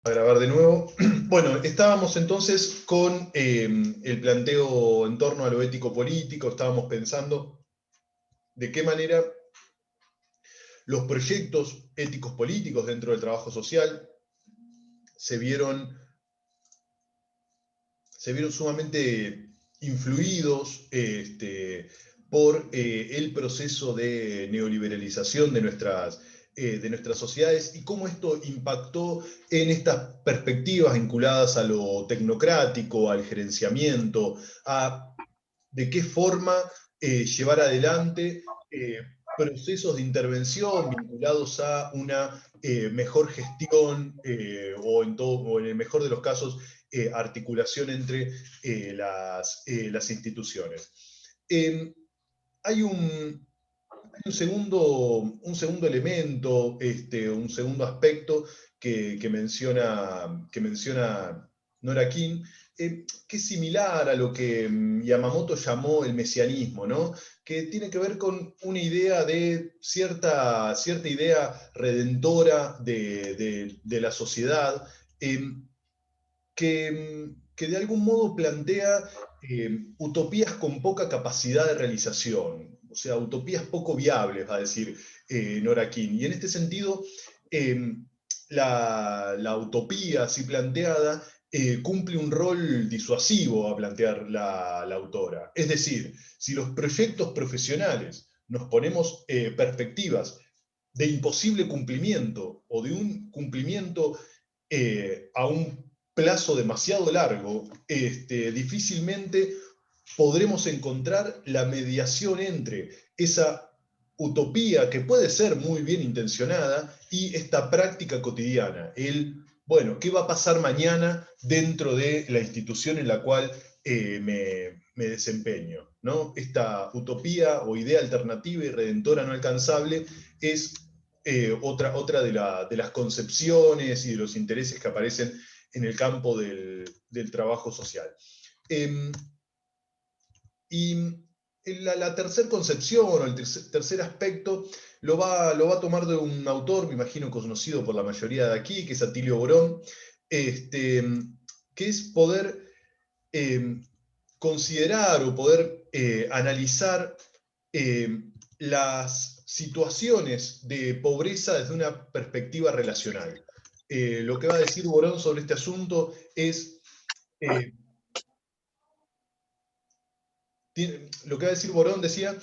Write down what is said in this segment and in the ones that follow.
A grabar de nuevo. Bueno, estábamos entonces con el planteo en torno a lo ético-político, estábamos pensando de qué manera los proyectos éticos políticos dentro del trabajo social se vieron sumamente influidos por el proceso de neoliberalización de nuestras sociedades y cómo esto impactó en estas perspectivas vinculadas a lo tecnocrático, al gerenciamiento, a de qué forma llevar adelante procesos de intervención vinculados a una mejor gestión o en el mejor de los casos articulación entre las instituciones. Hay un segundo elemento, un segundo aspecto que menciona Nora King, que es similar a lo que Yamamoto llamó el mesianismo, ¿no? Que tiene que ver con una idea de cierta idea redentora de la sociedad, que de algún modo plantea utopías con poca capacidad de realización, o sea, utopías poco viables, va a decir Nora King. Y en este sentido, la utopía así planteada cumple un rol disuasivo a plantear la autora. Es decir, si los proyectos profesionales nos ponemos perspectivas de imposible cumplimiento o de un cumplimiento a un plazo demasiado largo, difícilmente podremos encontrar la mediación entre esa utopía que puede ser muy bien intencionada y esta práctica cotidiana, bueno, ¿qué va a pasar mañana dentro de la institución en la cual me desempeño? ¿No? Esta utopía o idea alternativa y redentora no alcanzable es otra de las concepciones y de los intereses que aparecen en el campo del trabajo social. Y la tercera concepción o el tercer aspecto lo va a tomar de un autor, me imagino conocido por la mayoría de aquí, que es Atilio Borón, que es poder considerar o poder analizar las situaciones de pobreza desde una perspectiva relacional. Lo que va a decir Borón sobre este asunto es lo que va a decir Borón, decía,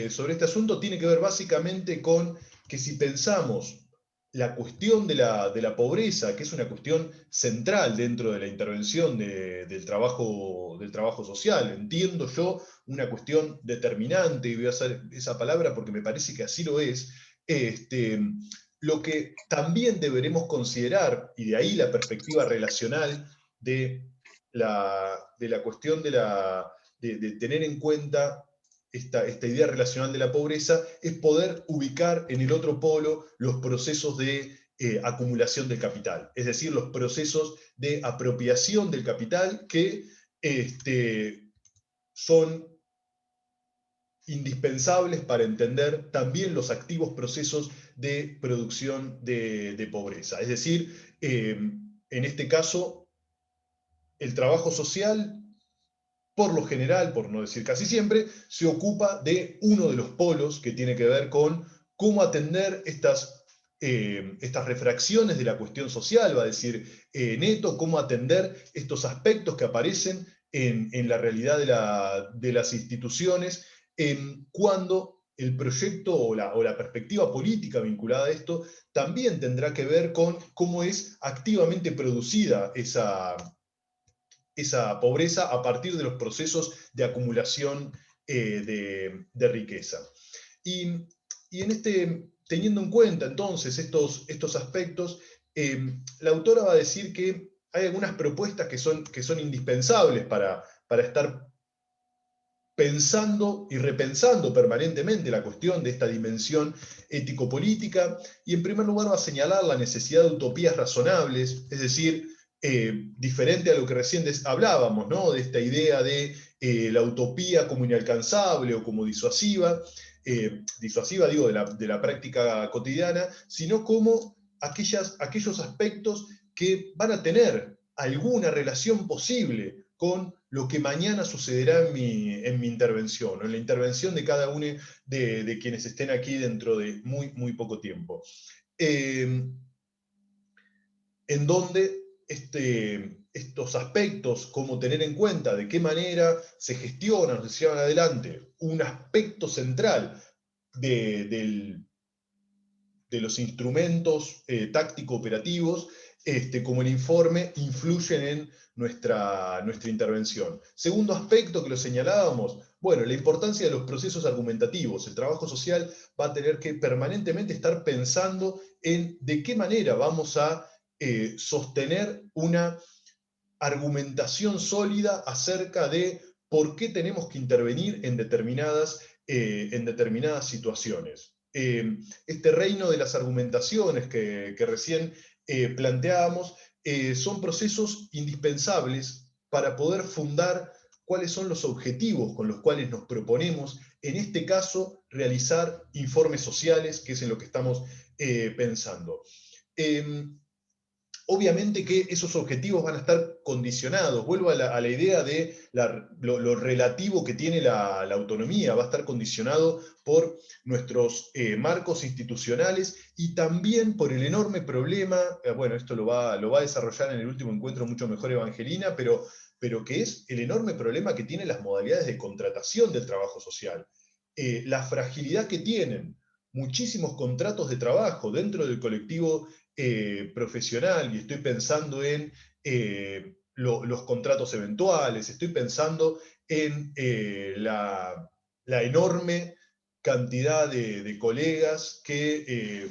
sobre este asunto tiene que ver básicamente con que si pensamos la cuestión de la pobreza, que es una cuestión central dentro de la intervención del trabajo social, entiendo yo una cuestión determinante, y voy a usar esa palabra porque me parece que así lo es, lo que también deberemos considerar, y de ahí la perspectiva relacional de la cuestión de tener en cuenta esta idea relacional de la pobreza, es poder ubicar en el otro polo los procesos de acumulación del capital, es decir, los procesos de apropiación del capital que son indispensables para entender también los activos procesos de producción de pobreza. Es decir, en este caso, el trabajo social, por lo general, por no decir casi siempre, se ocupa de uno de los polos que tiene que ver con cómo atender estas refracciones de la cuestión social, va a decir Neto, cómo atender estos aspectos que aparecen en la realidad de las instituciones, cuando el proyecto o la perspectiva política vinculada a esto también tendrá que ver con cómo es activamente producida esa pobreza a partir de los procesos de acumulación de riqueza. Y teniendo en cuenta entonces estos aspectos, la autora va a decir que hay algunas propuestas que son indispensables para estar pensando y repensando permanentemente la cuestión de esta dimensión ético-política, y en primer lugar va a señalar la necesidad de utopías razonables, es decir, diferente a lo que recién hablábamos, ¿no? De esta idea de la utopía como inalcanzable o como disuasiva digo, de la práctica cotidiana, sino como aquellos aspectos que van a tener alguna relación posible con lo que mañana sucederá en mi intervención, o en la intervención de cada uno de quienes estén aquí dentro de muy, muy poco tiempo. En donde estos aspectos, como tener en cuenta de qué manera se gestionan o se llevan adelante un aspecto central de los instrumentos táctico-operativos, como el informe, influyen en nuestra intervención. Segundo aspecto que lo señalábamos, bueno, la importancia de los procesos argumentativos. El trabajo social va a tener que permanentemente estar pensando en de qué manera vamos a sostener una argumentación sólida acerca de por qué tenemos que intervenir en determinadas situaciones. Este reino de las argumentaciones que recién planteábamos son procesos indispensables para poder fundar cuáles son los objetivos con los cuales nos proponemos, en este caso, realizar informes sociales, que es en lo que estamos pensando. Obviamente que esos objetivos van a estar condicionados. Vuelvo a la idea de lo relativo que tiene la autonomía. Va a estar condicionado por nuestros marcos institucionales y también por el enorme problema, bueno, esto lo va a desarrollar en el último encuentro mucho mejor Evangelina, pero que es el enorme problema que tienen las modalidades de contratación del trabajo social. La fragilidad que tienen muchísimos contratos de trabajo dentro del colectivo profesional, y estoy pensando en los contratos eventuales, estoy pensando en la enorme cantidad de colegas que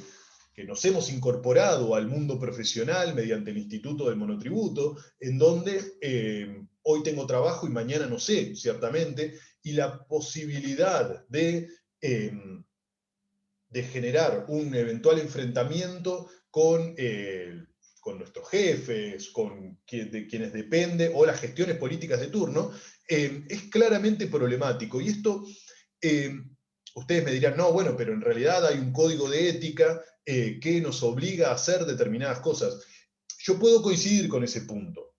nos hemos incorporado al mundo profesional mediante el Instituto del Monotributo, en donde hoy tengo trabajo y mañana no sé, ciertamente, y la posibilidad de generar un eventual enfrentamiento con nuestros jefes, de quienes depende, o las gestiones políticas de turno, es claramente problemático. Y esto, eh, ustedes me dirán, no, bueno, pero en realidad hay un código de ética que nos obliga a hacer determinadas cosas. Yo puedo coincidir con ese punto.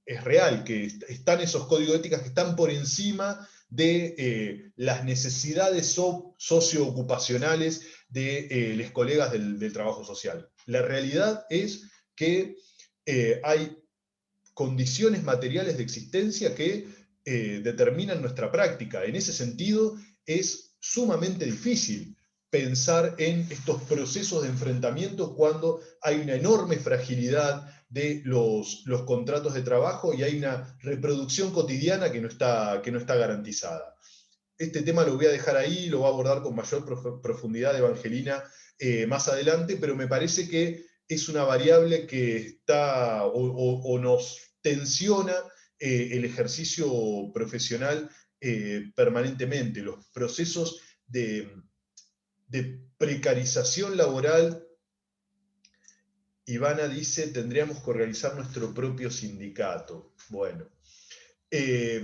Es real que están esos códigos éticos que están por encima de las necesidades socioocupacionales de los colegas del trabajo social. La realidad es que hay condiciones materiales de existencia que determinan nuestra práctica. En ese sentido, es sumamente difícil pensar en estos procesos de enfrentamiento cuando hay una enorme fragilidad de los contratos de trabajo y hay una reproducción cotidiana que no está garantizada. Este tema lo voy a dejar ahí, lo va a abordar con mayor profundidad Evangelina más adelante, pero me parece que es una variable que está o nos tensiona el ejercicio profesional permanentemente. Los procesos de precarización laboral. Ivana dice, tendríamos que organizar nuestro propio sindicato. Bueno, eh,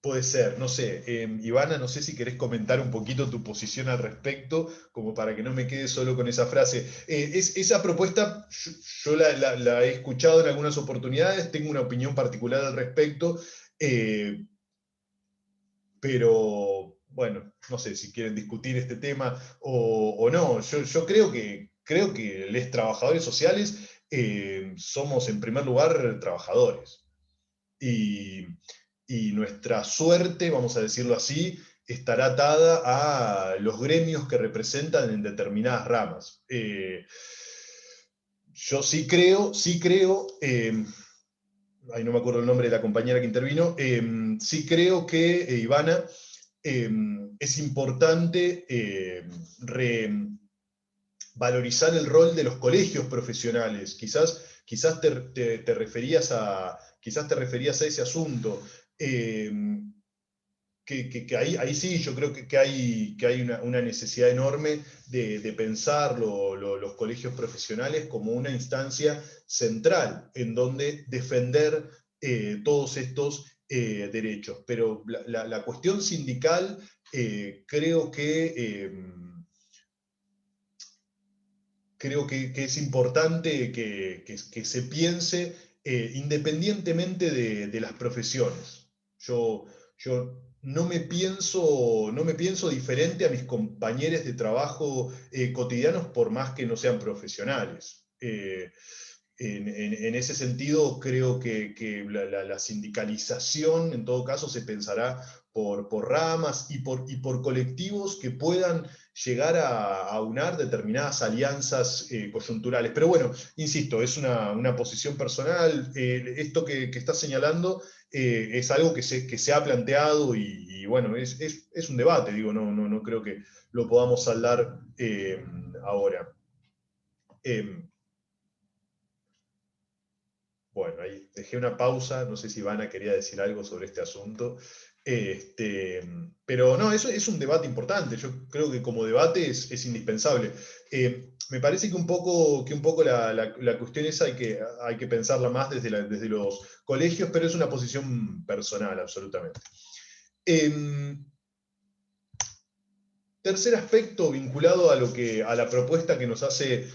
puede ser, no sé. Ivana, no sé si querés comentar un poquito tu posición al respecto, como para que no me quede solo con esa frase. Esa propuesta yo la he escuchado en algunas oportunidades, tengo una opinión particular al respecto, pero bueno, no sé si quieren discutir este tema o no. Yo creo que los trabajadores sociales somos en primer lugar trabajadores. Y, y nuestra suerte, vamos a decirlo así, estará atada a los gremios que representan en determinadas ramas. Yo sí creo, ahí no me acuerdo el nombre de la compañera que intervino, sí creo que, Ivana, es importante valorizar el rol de los colegios profesionales. Quizás quizás te referías a ese asunto. Eh, que ahí sí, yo creo que hay una necesidad enorme de pensar los colegios profesionales como una instancia central en donde defender todos estos derechos. Pero la cuestión sindical creo que creo que es importante que se piense independientemente de las profesiones. Yo no me pienso diferente a mis compañeros de trabajo cotidianos por más que no sean profesionales. En ese sentido, creo que la sindicalización, en todo caso, se pensará por ramas y por colectivos que puedan llegar a aunar determinadas alianzas coyunturales. Pero bueno, insisto, es una posición personal. Esto que estás señalando es algo que se ha planteado y bueno, es un debate, digo, no creo que lo podamos saldar ahora. Bueno, ahí dejé una pausa, no sé si Ivana quería decir algo sobre este asunto. Este, pero no, eso es un debate importante, yo creo que como debate es indispensable. Me parece que un poco la cuestión esa hay que pensarla más desde los colegios, pero es una posición personal, absolutamente. Tercer aspecto vinculado a la propuesta que nos hace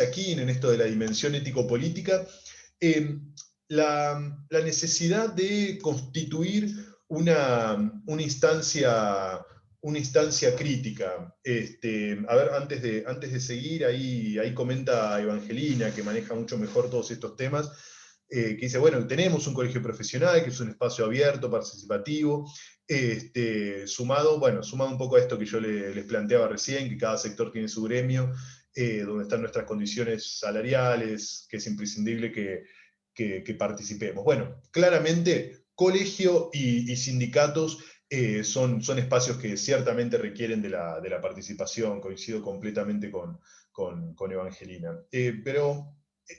Akin en esto de la dimensión ético-política, eh, la necesidad de constituir una instancia crítica. A ver, antes de seguir, ahí comenta Evangelina, que maneja mucho mejor todos estos temas, que dice, bueno, tenemos un colegio profesional, que es un espacio abierto, participativo, sumado un poco a esto que yo les planteaba recién, que cada sector tiene su gremio, donde están nuestras condiciones salariales, que es imprescindible que participemos. Bueno, claramente colegio y sindicatos son espacios que ciertamente requieren de la participación, coincido completamente con Evangelina. Pero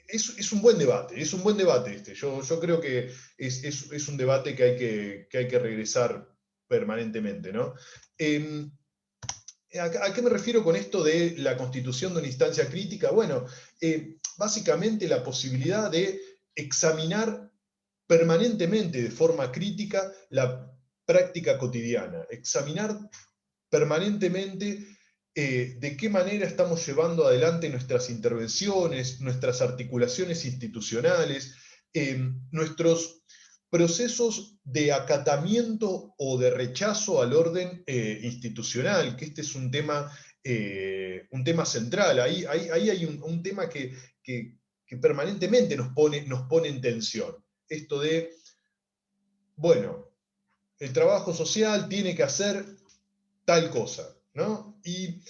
es un buen debate este. Yo creo que es un debate que hay que regresar permanentemente, ¿no? ¿A qué me refiero con esto de la constitución de una instancia crítica? Bueno, básicamente la posibilidad de examinar permanentemente de forma crítica la práctica cotidiana, examinar permanentemente de qué manera estamos llevando adelante nuestras intervenciones, nuestras articulaciones institucionales, nuestros procesos de acatamiento o de rechazo al orden institucional, que este es un tema central. Ahí hay un tema que permanentemente nos pone en tensión. Esto de, bueno, el trabajo social tiene que hacer tal cosa, ¿no? Y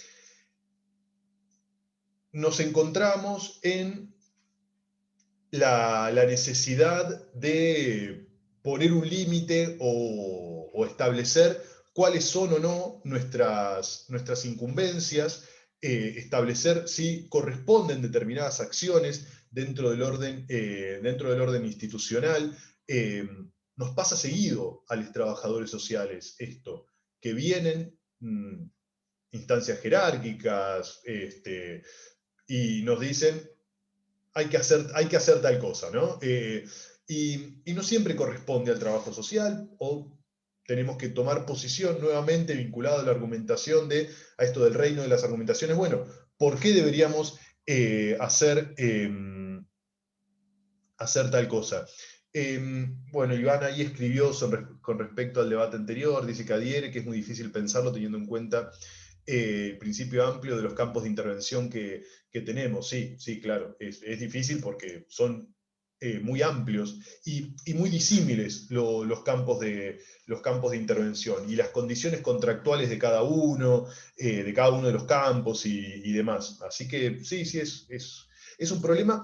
nos encontramos en la necesidad de poner un límite o establecer cuáles son o no nuestras incumbencias, establecer si corresponden determinadas acciones dentro del orden institucional. Nos pasa seguido a los trabajadores sociales esto, que vienen instancias jerárquicas y nos dicen hay que hacer tal cosa, ¿no? Y no siempre corresponde al trabajo social, o tenemos que tomar posición nuevamente vinculado a la argumentación a esto del reino de las argumentaciones. Bueno, ¿por qué deberíamos hacer tal cosa? Bueno, Iván ahí escribió con respecto al debate anterior, dice que adhiere, que es muy difícil pensarlo teniendo en cuenta el principio amplio de los campos de intervención que tenemos. Sí, sí, claro, es difícil porque son muy amplios y muy disímiles los campos de intervención y las condiciones contractuales de cada uno de los campos y demás. Así que sí, sí, es un problema.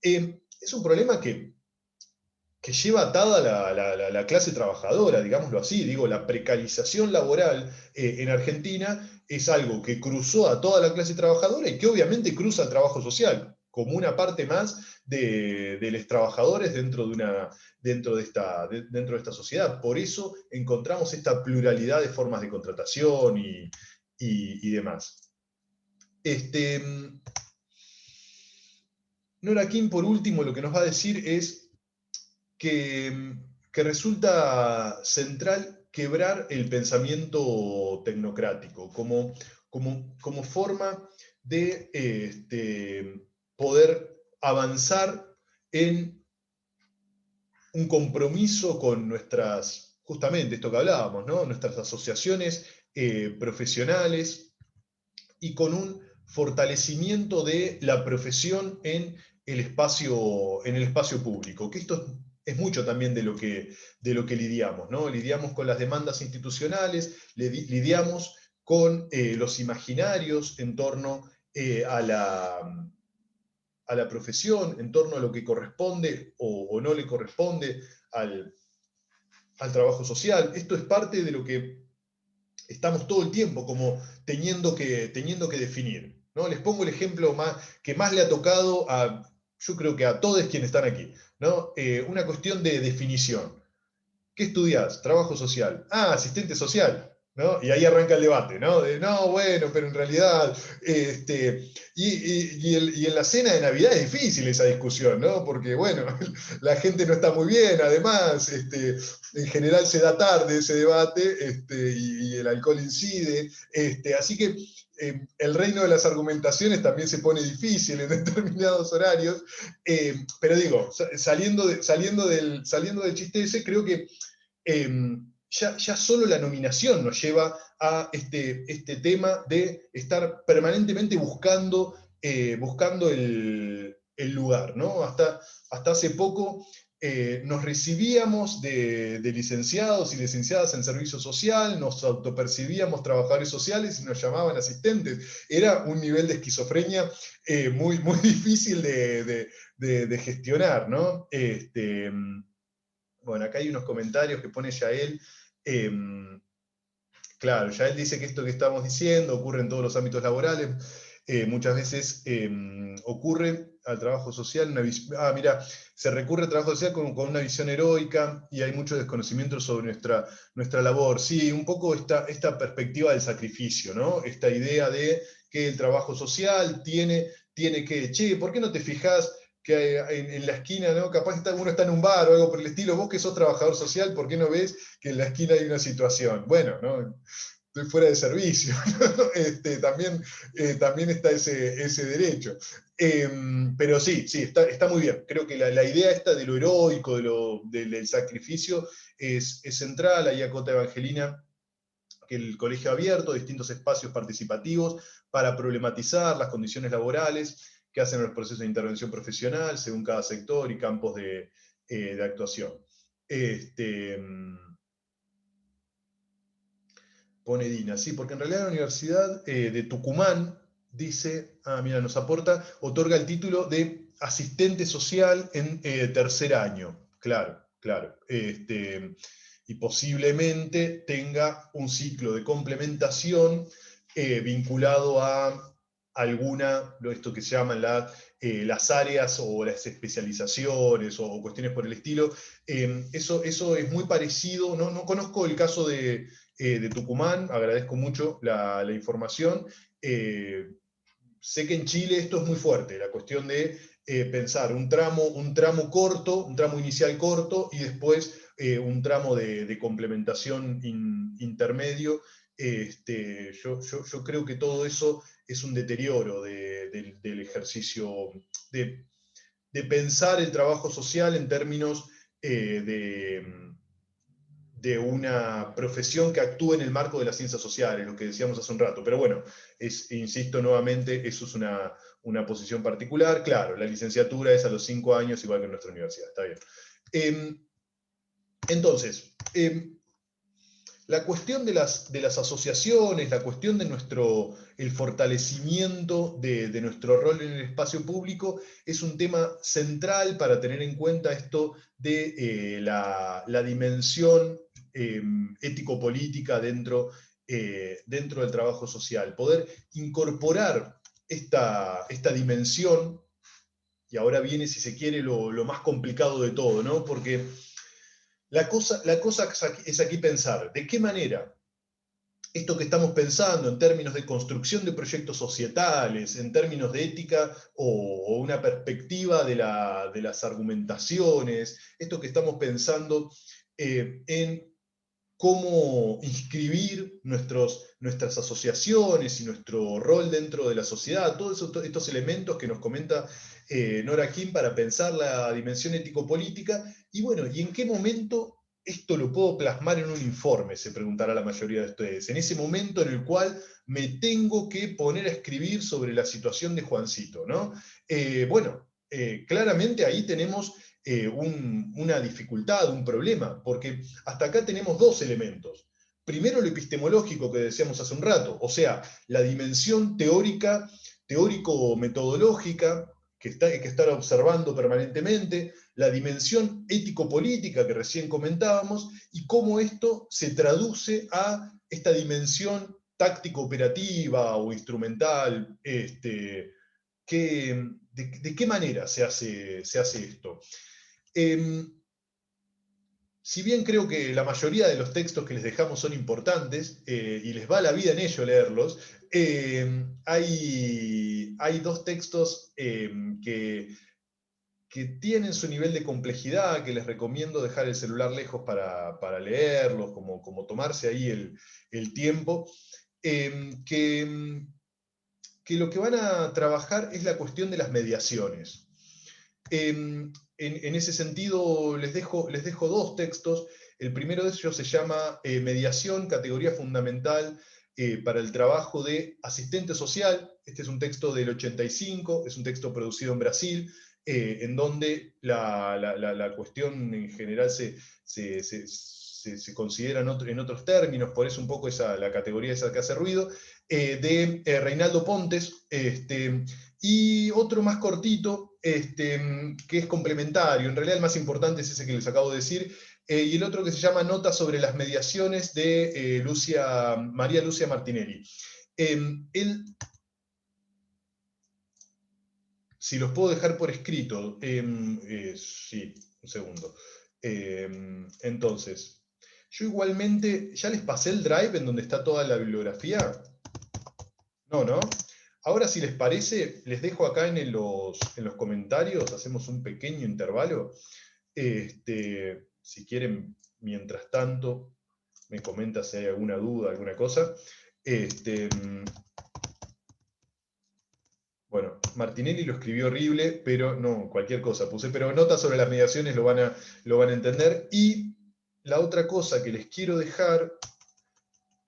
Es un problema que lleva atada la clase trabajadora, digámoslo así. Digo, la precarización laboral en Argentina es algo que cruzó a toda la clase trabajadora y que obviamente cruza al trabajo social, como una parte más de los trabajadores dentro de esta sociedad. Por eso encontramos esta pluralidad de formas de contratación y demás. Nora Kim, por último, lo que nos va a decir es que resulta central quebrar el pensamiento tecnocrático como forma de poder avanzar en un compromiso con nuestras, justamente esto que hablábamos, ¿no? Nuestras asociaciones profesionales y con un fortalecimiento de la profesión en en el espacio público, que esto es mucho también de lo que lidiamos, ¿no? Lidiamos con las demandas institucionales, lidiamos con los imaginarios en torno a la profesión, en torno a lo que corresponde o no le corresponde al, al trabajo social. Esto es parte de lo que estamos todo el tiempo como teniendo que definir, ¿no? Les pongo el ejemplo que más le ha tocado yo creo que a todos quienes están aquí, ¿no? Una cuestión de definición. ¿Qué estudias? Trabajo social. Ah, asistente social. ¿No? Y ahí arranca el debate, ¿no? De, no, bueno, pero en realidad, y en la cena de Navidad es difícil esa discusión, ¿no? Porque, bueno, la gente no está muy bien, además, en general se da tarde ese debate, y el alcohol incide, así que el reino de las argumentaciones también se pone difícil en determinados horarios, pero digo, saliendo del chiste ese, creo que ya solo la nominación nos lleva a este tema de estar permanentemente buscando el lugar, ¿no? Hasta hace poco nos recibíamos de licenciados y licenciadas en servicio social, nos autopercibíamos trabajadores sociales y nos llamaban asistentes. Era un nivel de esquizofrenia muy, muy difícil de gestionar, ¿no? Bueno, acá hay unos comentarios que pone Yael. Eh, claro, Yael dice que esto que estamos diciendo ocurre en todos los ámbitos laborales. Muchas veces ocurre al trabajo social mira, se recurre al trabajo social con una visión heroica y hay mucho desconocimiento sobre nuestra labor. Sí, un poco esta perspectiva del sacrificio, ¿no? Esta idea de que el trabajo social tiene que, che, ¿por qué no te fijas que en la esquina, ¿no? Capaz uno está en un bar o algo por el estilo, vos que sos trabajador social, ¿por qué no ves que en la esquina hay una situación? Bueno, ¿no? Estoy fuera de servicio, ¿no? También está ese derecho. Pero sí, está muy bien. Creo que la idea esta de lo heroico, del sacrificio, es central. Ahí acota Evangelina que el colegio abierto, distintos espacios participativos para problematizar las condiciones laborales que hacen los procesos de intervención profesional según cada sector y campos de actuación. Pone Dina, sí, porque en realidad la Universidad de Tucumán dice, mira, nos aporta, otorga el título de asistente social en tercer año. Claro, claro. Y posiblemente tenga un ciclo de complementación vinculado a esto que se llaman las áreas o las especializaciones o cuestiones por el estilo. Eso es muy parecido, no conozco el caso de Tucumán, agradezco mucho la información. Sé que en Chile esto es muy fuerte, la cuestión de pensar un tramo corto, un tramo inicial corto y después un tramo de complementación intermedio. Yo creo que todo eso es un deterioro del ejercicio, de pensar el trabajo social en términos de una profesión que actúe en el marco de las ciencias sociales, lo que decíamos hace un rato. Pero bueno, insisto nuevamente, eso es una posición particular. Claro, la licenciatura es a los 5 años, igual que en nuestra universidad, está bien. Entonces, la cuestión de las asociaciones, la cuestión de el fortalecimiento de nuestro rol en el espacio público es un tema central para tener en cuenta esto de la dimensión ético-política dentro del trabajo social. Poder incorporar esta dimensión, y ahora viene, si se quiere, lo más complicado de todo, ¿no? Porque la cosa es aquí pensar, ¿de qué manera esto que estamos pensando en términos de construcción de proyectos societales, en términos de ética o una perspectiva de las argumentaciones, esto que estamos pensando en cómo inscribir nuestras asociaciones y nuestro rol dentro de la sociedad, todos estos elementos que nos comenta Nora Kim para pensar la dimensión ético-política, y bueno, ¿y en qué momento esto lo puedo plasmar en un informe? Se preguntará la mayoría de ustedes. En ese momento en el cual me tengo que poner a escribir sobre la situación de Juancito, ¿no? Claramente ahí tenemos una dificultad, un problema, porque hasta acá tenemos dos elementos. Primero, lo epistemológico que decíamos hace un rato, o sea, la dimensión teórica, teórico-metodológica, que estar observando permanentemente, la dimensión ético-política que recién comentábamos, y cómo esto se traduce a esta dimensión táctico-operativa o instrumental. ¿De qué manera se hace esto? Si bien creo que la mayoría de los textos que les dejamos son importantes y les va la vida en ello leerlos, hay dos textos que tienen su nivel de complejidad, que les recomiendo dejar el celular lejos para leerlos, como tomarse ahí el tiempo, que lo que van a trabajar es la cuestión de las mediaciones. En ese sentido, les dejo dos textos. El primero de ellos se llama Mediación, categoría fundamental para el trabajo de asistente social. Este es un texto del 85, es un texto producido en Brasil, en donde la cuestión en general se considera en otros términos, por eso un poco la categoría esa que hace ruido, de Reinaldo Pontes, y otro más cortito, que es complementario. En realidad el más importante es ese que les acabo de decir, y el otro que se llama Notas sobre las mediaciones de María Lucia Martinelli. Si los puedo dejar por escrito, sí, un segundo. Entonces, yo igualmente, ¿ya les pasé el drive en donde está toda la bibliografía? No, ¿no? Ahora, si les parece, les dejo acá en los comentarios, hacemos un pequeño intervalo. Si quieren, mientras tanto, me comenta si hay alguna duda, alguna cosa. Bueno, Martinelli lo escribió horrible, pero no, cualquier cosa puse, pero notas sobre las mediaciones lo van a entender. Y la otra cosa que les quiero dejar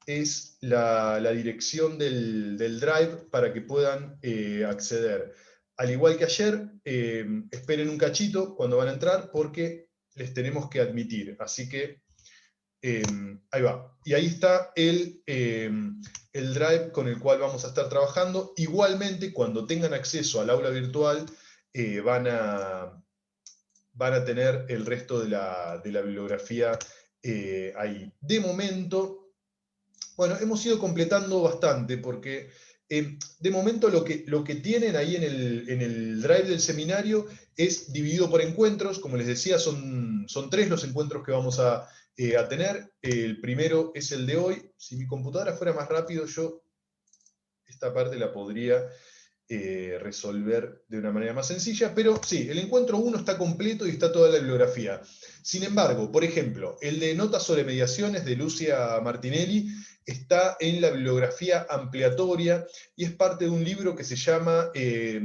es la dirección del Drive para que puedan acceder. Al igual que ayer, esperen un cachito cuando van a entrar porque les tenemos que admitir. Así que ahí va. Y ahí está el Drive con el cual vamos a estar trabajando. Igualmente, cuando tengan acceso al aula virtual, van a tener el resto de la bibliografía ahí. De momento, bueno, hemos ido completando bastante porque de momento lo que tienen ahí en el drive del seminario es dividido por encuentros. Como les decía, son 3 los encuentros que vamos a tener. El primero es el de hoy. Si mi computadora fuera más rápido, yo esta parte la podría resolver de una manera más sencilla, pero sí, el encuentro 1 está completo y está toda la bibliografía. Sin embargo, por ejemplo, el de Notas sobre mediaciones de Lucia Martinelli está en la bibliografía ampliatoria y es parte de un libro que se llama, que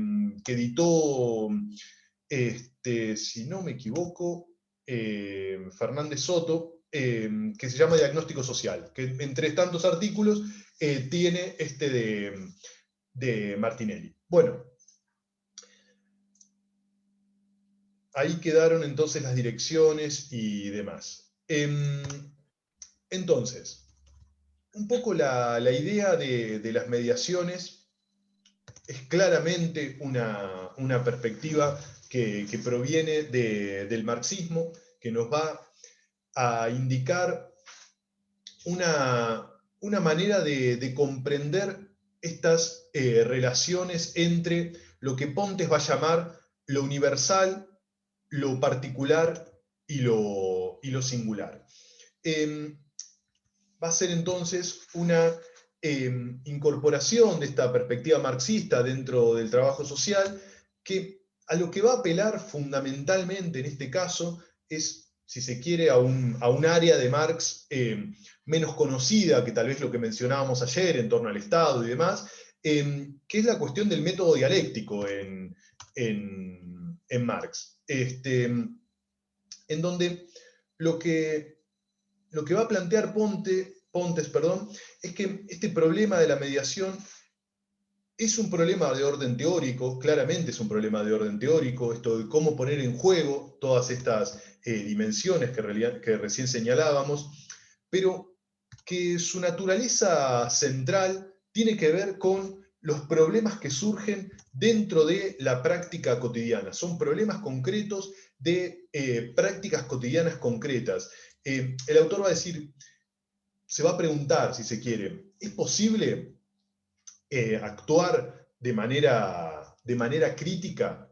editó, si no me equivoco, Fernández Soto, que se llama Diagnóstico Social, que entre tantos artículos tiene este de Martinelli. Bueno, ahí quedaron entonces las direcciones y demás. Entonces, un poco la idea de las mediaciones es claramente una perspectiva que proviene del marxismo, que nos va a indicar una manera de comprender estas relaciones entre lo que Pontes va a llamar lo universal, lo particular y lo singular. Va a ser entonces una incorporación de esta perspectiva marxista dentro del trabajo social, que a lo que va a apelar fundamentalmente en este caso es si se quiere, a un área de Marx menos conocida, que tal vez lo que mencionábamos ayer en torno al Estado y demás, que es la cuestión del método dialéctico en Marx. En donde lo que, lo que va a plantear Pontes, es que este problema de la mediación es un problema de orden teórico, claramente es un problema de orden teórico, esto de cómo poner en juego todas estas dimensiones que recién señalábamos, pero que su naturaleza central tiene que ver con los problemas que surgen dentro de la práctica cotidiana. Son problemas concretos de prácticas cotidianas concretas. El autor va a decir, se va a preguntar, si se quiere, ¿es posible actuar de manera crítica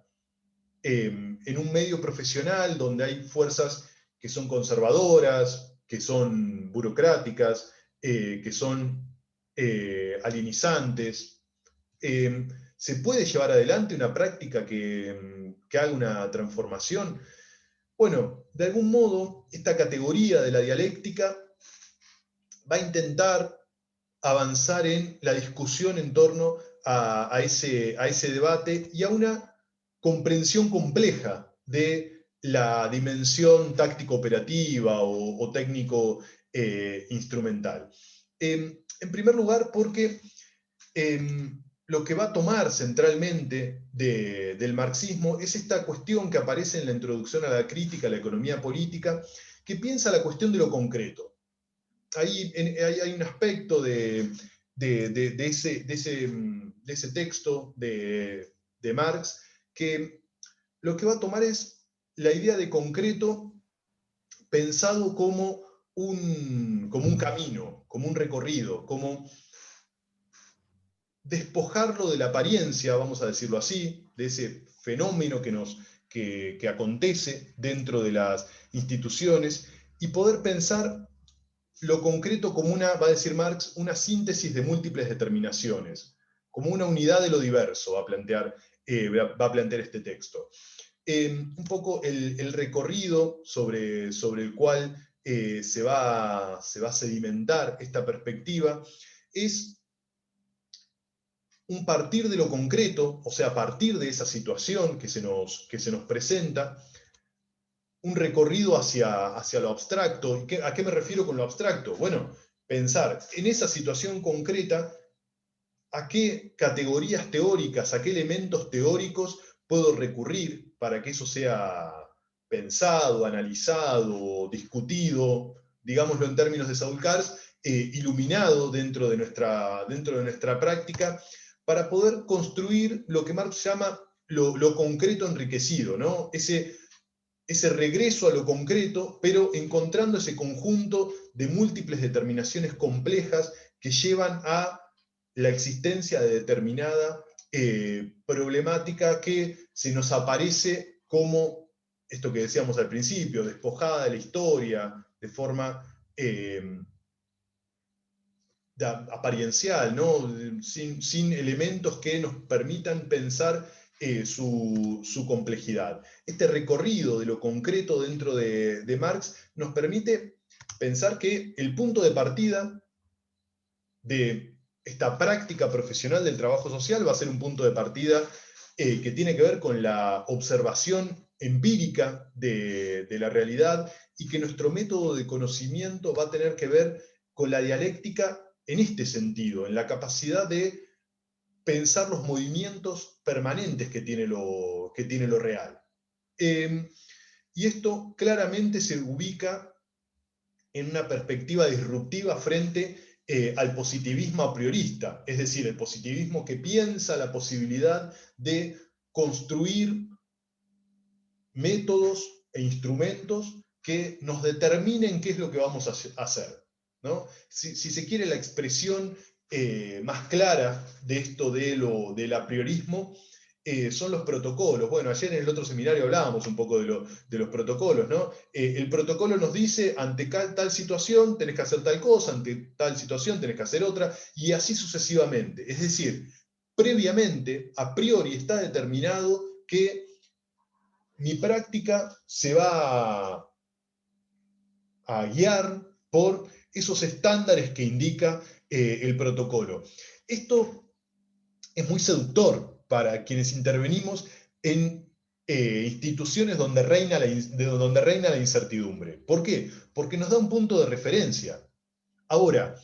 en un medio profesional donde hay fuerzas que son conservadoras, que son burocráticas, que son alienizantes? ¿Se puede llevar adelante una práctica que haga una transformación? Bueno, de algún modo, esta categoría de la dialéctica va a intentar avanzar en la discusión en torno a ese debate y a una comprensión compleja de la dimensión táctico-operativa o técnico-instrumental. En primer lugar, porque lo que va a tomar centralmente del marxismo es esta cuestión que aparece en la introducción a la crítica a la economía política, que piensa la cuestión de lo concreto. Hay un aspecto de ese texto de Marx que lo que va a tomar es la idea de concreto pensado como un camino, como un recorrido, como despojarlo de la apariencia, vamos a decirlo así, de ese fenómeno que acontece dentro de las instituciones, y poder pensar lo concreto como va a decir Marx, una síntesis de múltiples determinaciones, como una unidad de lo diverso, va a plantear este texto. Un poco el recorrido sobre el cual se va a sedimentar esta perspectiva es un partir de lo concreto, o sea, a partir de esa situación que se nos presenta, un recorrido hacia lo abstracto. ¿A qué me refiero con lo abstracto? Bueno, pensar en esa situación concreta a qué categorías teóricas, a qué elementos teóricos puedo recurrir para que eso sea pensado, analizado, discutido, digámoslo en términos de Saul Kars, iluminado dentro de nuestra práctica, para poder construir lo que Marx llama lo concreto enriquecido, ¿no? Ese regreso a lo concreto, pero encontrando ese conjunto de múltiples determinaciones complejas que llevan a la existencia de determinada problemática que se nos aparece como esto que decíamos al principio, despojada de la historia, de forma apariencial, ¿no? Sin elementos que nos permitan pensar su complejidad. Este recorrido de lo concreto dentro de Marx nos permite pensar que el punto de partida de esta práctica profesional del trabajo social va a ser un punto de partida que tiene que ver con la observación empírica de la realidad, y que nuestro método de conocimiento va a tener que ver con la dialéctica en este sentido, en la capacidad de pensar los movimientos permanentes que tiene lo real. Y esto claramente se ubica en una perspectiva disruptiva frente al positivismo a priorista, es decir, el positivismo que piensa la posibilidad de construir métodos e instrumentos que nos determinen qué es lo que vamos a hacer, ¿no? Si se quiere, la expresión más clara de esto del apriorismo son los protocolos. Bueno, ayer en el otro seminario hablábamos un poco de los protocolos, ¿no? El protocolo nos dice, ante tal situación tenés que hacer tal cosa, ante tal situación tenés que hacer otra, y así sucesivamente. Es decir, previamente, a priori, está determinado que mi práctica se va a guiar por esos estándares que indica el protocolo. Esto es muy seductor para quienes intervenimos en instituciones donde reina la incertidumbre. ¿Por qué? Porque nos da un punto de referencia. Ahora,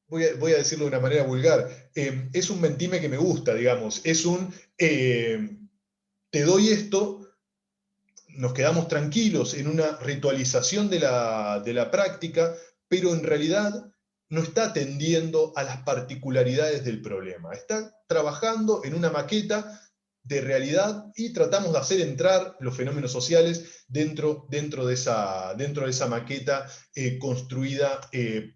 voy a decirlo de una manera vulgar, es un mentime que me gusta, digamos, es un te doy esto, nos quedamos tranquilos en una ritualización de la práctica, pero en realidad no está atendiendo a las particularidades del problema. Está trabajando en una maqueta de realidad y tratamos de hacer entrar los fenómenos sociales dentro de esa maqueta construida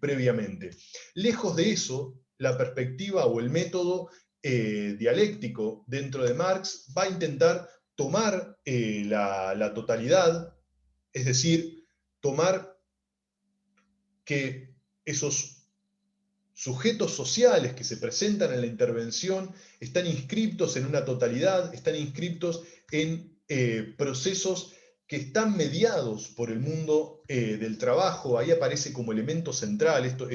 previamente. Lejos de eso, la perspectiva o el método dialéctico dentro de Marx va a intentar tomar la totalidad, es decir, tomar que esos sujetos sociales que se presentan en la intervención están inscriptos en una totalidad, están inscriptos en procesos que están mediados por el mundo del trabajo. Ahí aparece como elemento central, esto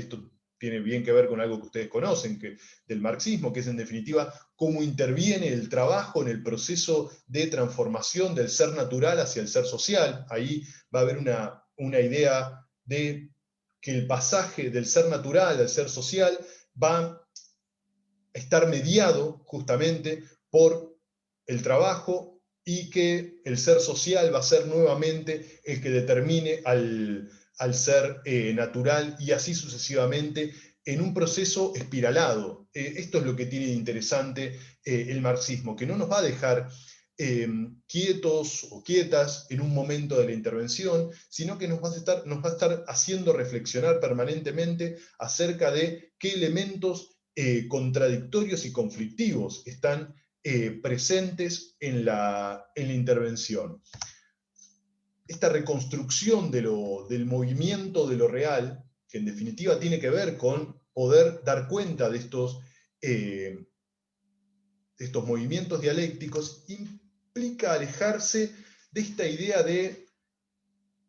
tiene bien que ver con algo que ustedes conocen, del marxismo, que es en definitiva cómo interviene el trabajo en el proceso de transformación del ser natural hacia el ser social. Ahí va a haber una idea de que el pasaje del ser natural al ser social va a estar mediado justamente por el trabajo y que el ser social va a ser nuevamente el que determine al ser natural y así sucesivamente en un proceso espiralado. Esto es lo que tiene de interesante el marxismo, que no nos va a dejar quietos o quietas en un momento de la intervención, sino que nos va a estar haciendo reflexionar permanentemente acerca de qué elementos contradictorios y conflictivos están presentes en la intervención. Esta reconstrucción del movimiento de lo real, que en definitiva tiene que ver con poder dar cuenta de estos movimientos dialécticos, implica alejarse de esta idea de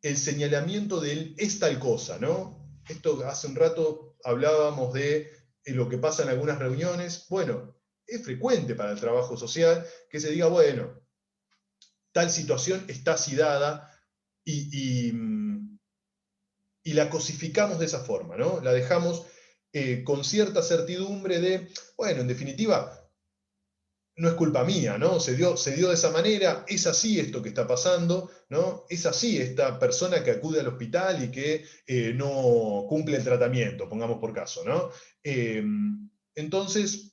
el señalamiento del es tal cosa, ¿no? Esto hace un rato hablábamos de lo que pasa en algunas reuniones. Bueno, es frecuente para el trabajo social que se diga, bueno, tal situación está así dada y, y la cosificamos de esa forma, ¿no? La dejamos con cierta certidumbre de, bueno, en definitiva, no es culpa mía, ¿no? Se dio de esa manera, es así esto que está pasando, ¿no? Es así esta persona que acude al hospital y que no cumple el tratamiento, pongamos por caso, ¿no? Entonces,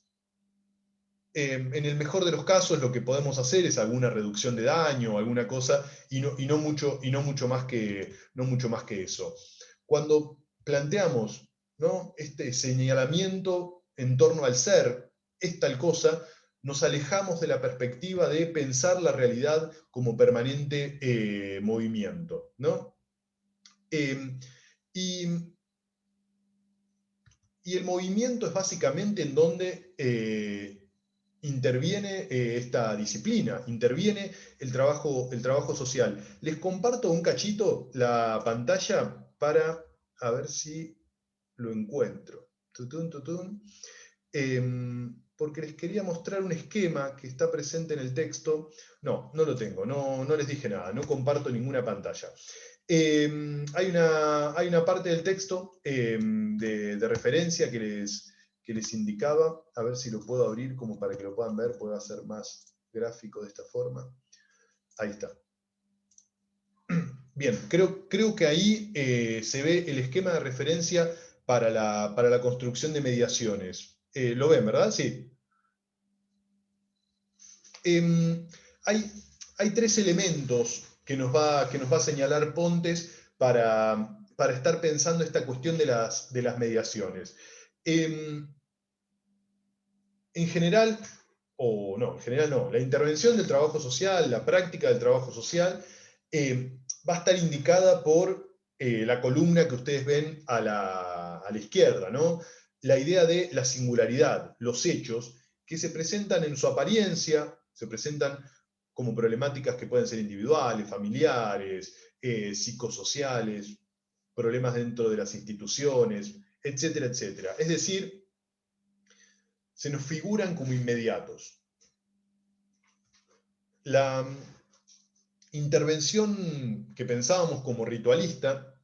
en el mejor de los casos lo que podemos hacer es alguna reducción de daño, alguna cosa, y no mucho más que eso. Cuando planteamos, ¿no?, este señalamiento en torno al ser, es tal cosa, nos alejamos de la perspectiva de pensar la realidad como permanente movimiento, ¿no? Y, y el movimiento es básicamente en donde interviene esta disciplina, interviene el trabajo social. Les comparto un cachito la pantalla para a ver si lo encuentro. Tutun, tutun. Porque les quería mostrar un esquema que está presente en el texto. No lo tengo, no les dije nada, no comparto ninguna pantalla. Hay una parte del texto de referencia que les indicaba, a ver si lo puedo abrir como para que lo puedan ver, puedo hacer más gráfico de esta forma. Ahí está. Bien, creo que ahí se ve el esquema de referencia para la construcción de mediaciones. ¿Lo ven, verdad? Sí. Hay tres elementos que nos va a señalar Pontes para estar pensando esta cuestión de las mediaciones. En general no, la intervención del trabajo social, la práctica del trabajo social, va a estar indicada por la columna que ustedes ven a la izquierda, ¿no? La idea de la singularidad, los hechos, que se presentan en su apariencia, se presentan como problemáticas que pueden ser individuales, familiares, psicosociales, problemas dentro de las instituciones, etcétera, etcétera. Es decir, se nos figuran como inmediatos. La intervención que pensábamos como ritualista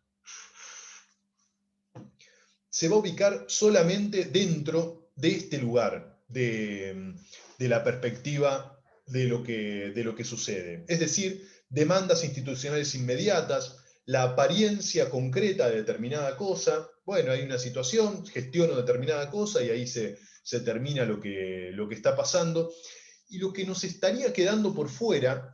se va a ubicar solamente dentro de este lugar, de la perspectiva de lo que sucede. Es decir, demandas institucionales inmediatas, la apariencia concreta de determinada cosa. Bueno, hay una situación, gestiono determinada cosa y ahí se termina lo que está pasando. Y lo que nos estaría quedando por fuera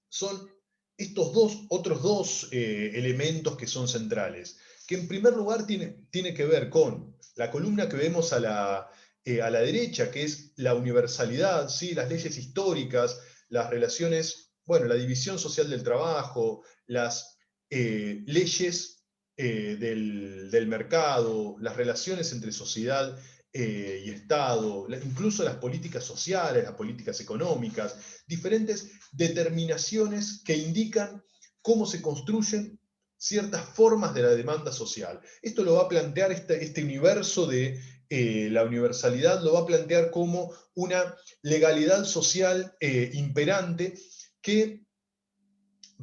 son estos otros dos elementos que son centrales, que en primer lugar tiene que ver con la columna que vemos a la derecha, que es la universalidad, ¿sí? Las leyes históricas, las relaciones, bueno, la división social del trabajo, las leyes del mercado, las relaciones entre sociedad y Estado, incluso las políticas sociales, las políticas económicas, diferentes determinaciones que indican cómo se construyen ciertas formas de la demanda social. Esto lo va a plantear, este universo de la universalidad, lo va a plantear como una legalidad social imperante que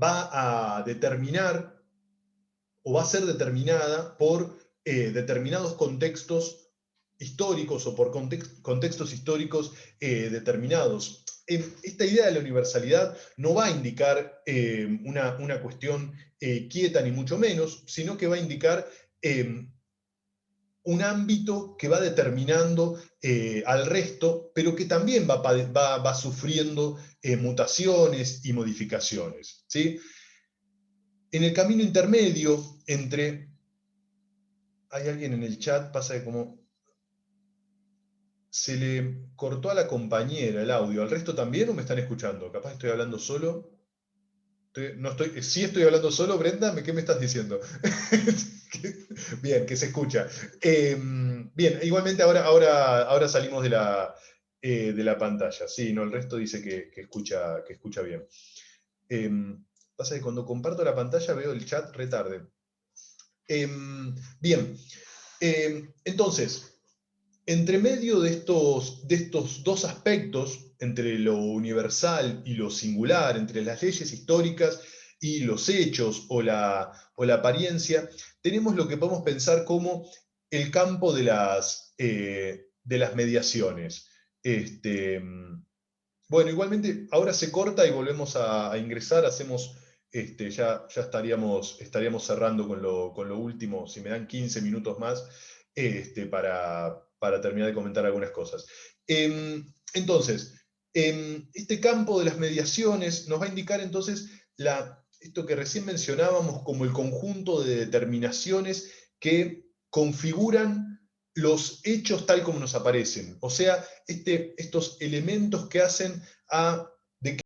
va a determinar o va a ser determinada por determinados contextos históricos o por contextos históricos determinados. Esta idea de la universalidad no va a indicar una cuestión quieta ni mucho menos, sino que va a indicar un ámbito que va determinando al resto, pero que también va sufriendo mutaciones y modificaciones, ¿sí? En el camino intermedio entre... Hay alguien en el chat, pasa que como se le cortó a la compañera el audio, ¿al resto también o me están escuchando? Capaz estoy hablando solo. No estoy, sí estoy hablando solo, Brenda, ¿qué me estás diciendo? Bien, que se escucha. Bien, igualmente ahora salimos de la pantalla. Sí, no, el resto dice que escucha bien. Pasa que cuando comparto la pantalla veo el chat retarde. Bien, entonces, entre medio de estos dos aspectos, entre lo universal y lo singular, entre las leyes históricas y los hechos o la apariencia, tenemos lo que podemos pensar como el campo de las mediaciones. Bueno, igualmente ahora se corta y volvemos a ingresar, hacemos, ya estaríamos cerrando con lo último, si me dan 15 minutos más, para terminar de comentar algunas cosas. Entonces, este campo de las mediaciones nos va a indicar entonces esto que recién mencionábamos como el conjunto de determinaciones que configuran los hechos tal como nos aparecen. O sea, estos elementos que hacen a